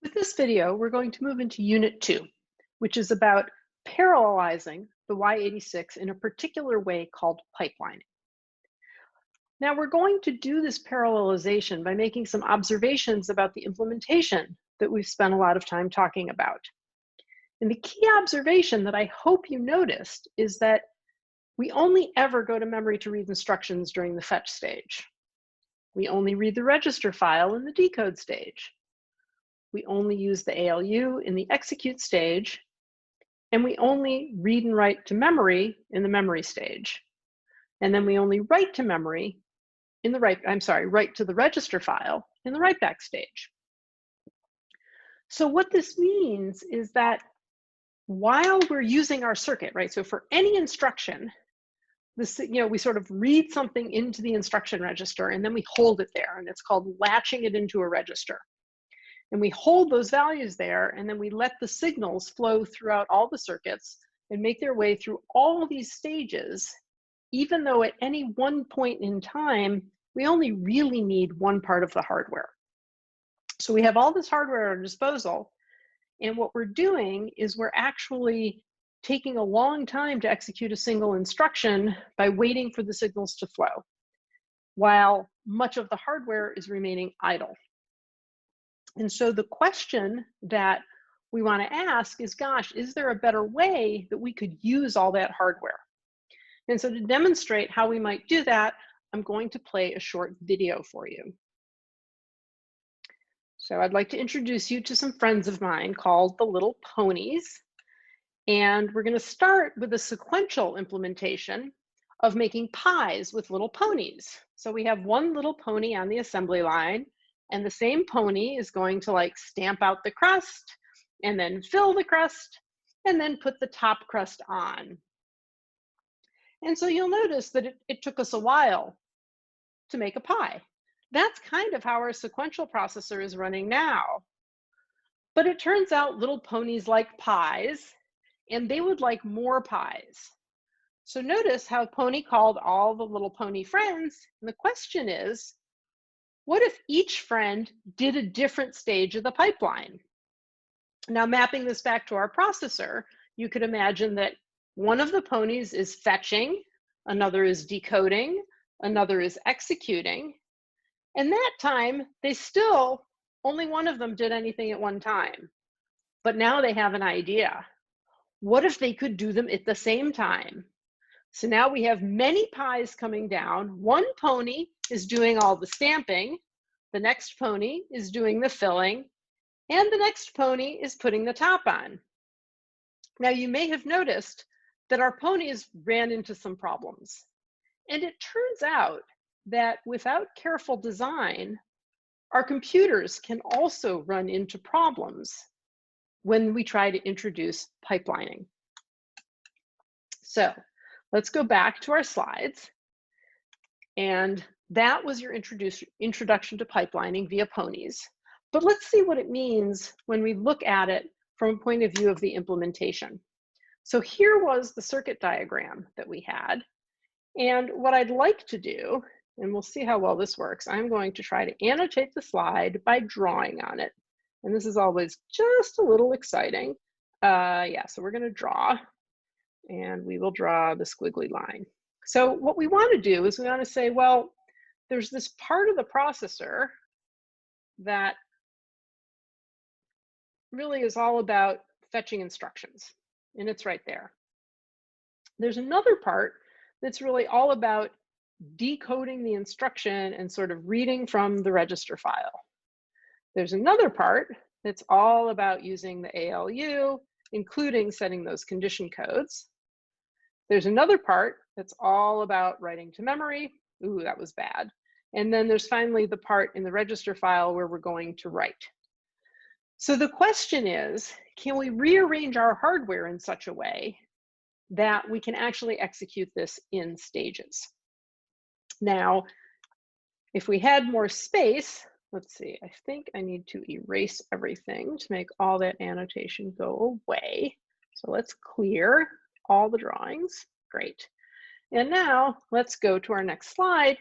With this video, we're going to move into Unit 2, which is about parallelizing the y86 in a particular way called pipelining. Now, we're going to do this parallelization by making some observations about the implementation that we've spent a lot of time talking about. And the key observation that I hope you noticed is that we only ever go to memory to read instructions during the fetch stage. We only read the register file in the decode stage. We only use the ALU in the execute stage, and we only read and write to memory in the memory stage. And then we only write to memory in the write to the register file in the write back stage. So what this means is that while we're using our circuit, right? So for any instruction, we sort of read something into the instruction register and then we hold it there, and it's called latching it into a register. And we hold those values there, and then we let the signals flow throughout all the circuits and make their way through all these stages, even though at any one point in time, we only really need one part of the hardware. So we have all this hardware at our disposal, and what we're doing is we're actually taking a long time to execute a single instruction by waiting for the signals to flow, while much of the hardware is remaining idle. And so the question that we want to ask is, gosh, is there a better way that we could use all that hardware? And so to demonstrate how we might do that, I'm going to play a short video for you. So I'd like to introduce you to some friends of mine called the Little Ponies. And we're going to start with a sequential implementation of making pies with little ponies. So we have one little pony on the assembly line, and the same pony is going to stamp out the crust and then fill the crust and then put the top crust on. And so you'll notice that it took us a while to make a pie. That's kind of how our sequential processor is running now. But it turns out little ponies like pies, and they would like more pies. So notice how Pony called all the little pony friends, and the question is, what if each friend did a different stage of the pipeline? Now, mapping this back to our processor, you could imagine that one of the ponies is fetching, another is decoding, another is executing. And that time, only one of them did anything at one time. But now they have an idea. What if they could do them at the same time? So now we have many pies coming down. One pony is doing all the stamping, the next pony is doing the filling, and the next pony is putting the top on. Now you may have noticed that our ponies ran into some problems. And it turns out that without careful design, our computers can also run into problems when we try to introduce pipelining. So let's go back to our slides. And that was your introduction to pipelining via ponies. But let's see what it means when we look at it from a point of view of the implementation. So here was the circuit diagram that we had. And what I'd like to do, and we'll see how well this works, I'm going to try to annotate the slide by drawing on it. And this is always just a little exciting. So we're going to draw, and we will draw the squiggly line. So what we want to do is we want to say, well, there's this part of the processor that really is all about fetching instructions, and it's right there. There's another part that's really all about decoding the instruction and sort of reading from the register file. There's another part that's all about using the ALU, including setting those condition codes. There's another part that's all about writing to memory. Ooh, that was bad. And then there's finally the part in the register file where we're going to write. So the question is, can we rearrange our hardware in such a way that we can actually execute this in stages? Now, if we had more space, let's see, I think I need to erase everything to make all that annotation go away. So let's clear all the drawings. Great. And now let's go to our next slide.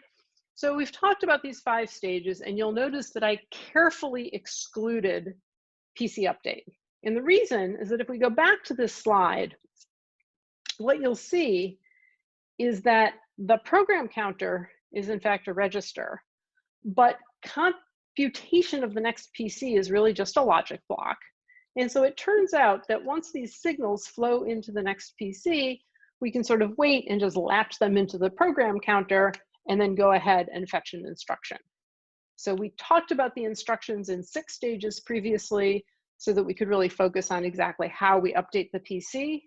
So we've talked about these 5 stages, and you'll notice that I carefully excluded PC update. And the reason is that if we go back to this slide, what you'll see is that the program counter is in fact a register, but computation of the next PC is really just a logic block. And so it turns out that once these signals flow into the next PC, we can sort of wait and just latch them into the program counter and then go ahead and fetch an instruction. So we talked about the instructions in 6 stages previously so that we could really focus on exactly how we update the PC.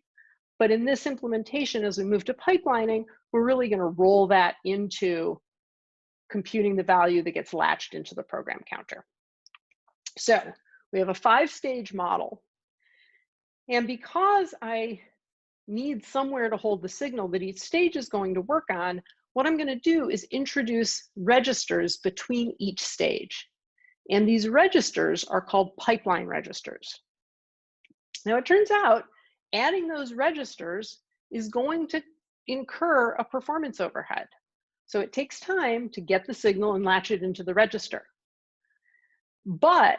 But in this implementation, as we move to pipelining, we're really going to roll that into computing the value that gets latched into the program counter. So we have a 5-stage model. And because I need somewhere to hold the signal that each stage is going to work on, what I'm going to do is introduce registers between each stage. And these registers are called pipeline registers. Now, it turns out adding those registers is going to incur a performance overhead. So it takes time to get the signal and latch it into the register. But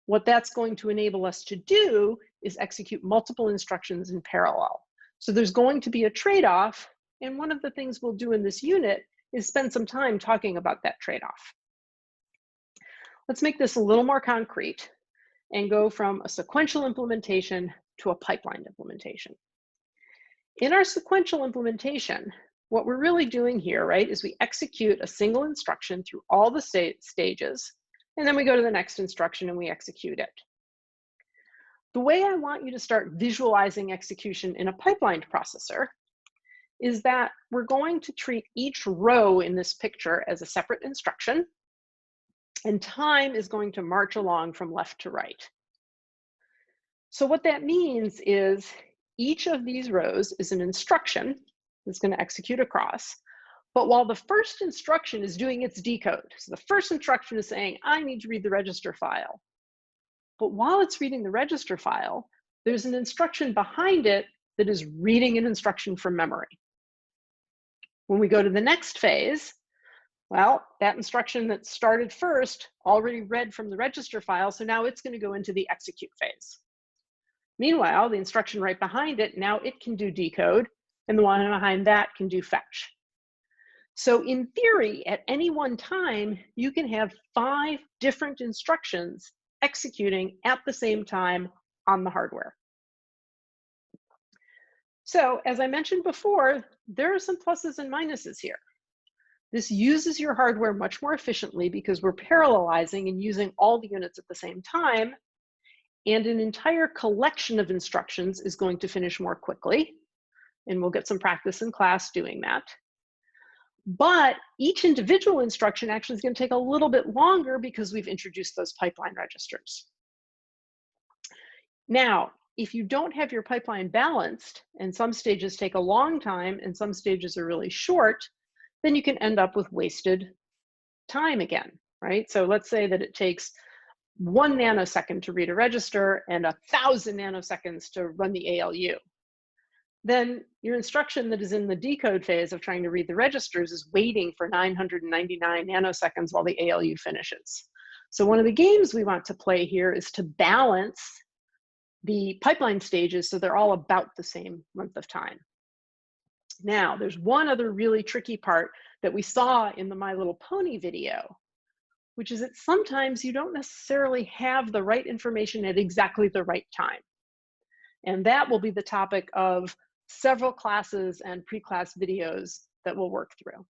what that's going to enable us to do is execute multiple instructions in parallel. So there's going to be a trade-off, and one of the things we'll do in this unit is spend some time talking about that trade-off. Let's make this a little more concrete and go from a sequential implementation to a pipeline implementation. In our sequential implementation, what we're really doing here, right, is we execute a single instruction through all the stages, and then we go to the next instruction and we execute it. The way I want you to start visualizing execution in a pipelined processor is that we're going to treat each row in this picture as a separate instruction, and time is going to march along from left to right. So what that means is each of these rows is an instruction that's going to execute across. But while the first instruction is doing its decode, so the first instruction is saying, I need to read the register file. But while it's reading the register file, there's an instruction behind it that is reading an instruction from memory. When we go to the next phase, well, that instruction that started first already read from the register file, so now it's going to go into the execute phase. Meanwhile, the instruction right behind it, now it can do decode, and the one behind that can do fetch. So in theory, at any one time, you can have 5 different instructions executing at the same time on the hardware. So as I mentioned before, there are some pluses and minuses here. This uses your hardware much more efficiently because we're parallelizing and using all the units at the same time, and an entire collection of instructions is going to finish more quickly, and we'll get some practice in class doing that. But each individual instruction actually is going to take a little bit longer because we've introduced those pipeline registers. Now, if you don't have your pipeline balanced, and some stages take a long time and some stages are really short, then you can end up with wasted time again, right? So let's say that it takes 1 nanosecond to read a register and 1,000 nanoseconds to run the ALU. Then your instruction that is in the decode phase of trying to read the registers is waiting for 999 nanoseconds while the ALU finishes. So one of the games we want to play here is to balance the pipeline stages so they're all about the same length of time. Now, there's one other really tricky part that we saw in the My Little Pony video, which is that sometimes you don't necessarily have the right information at exactly the right time. And that will be the topic of several classes and pre-class videos that we'll work through.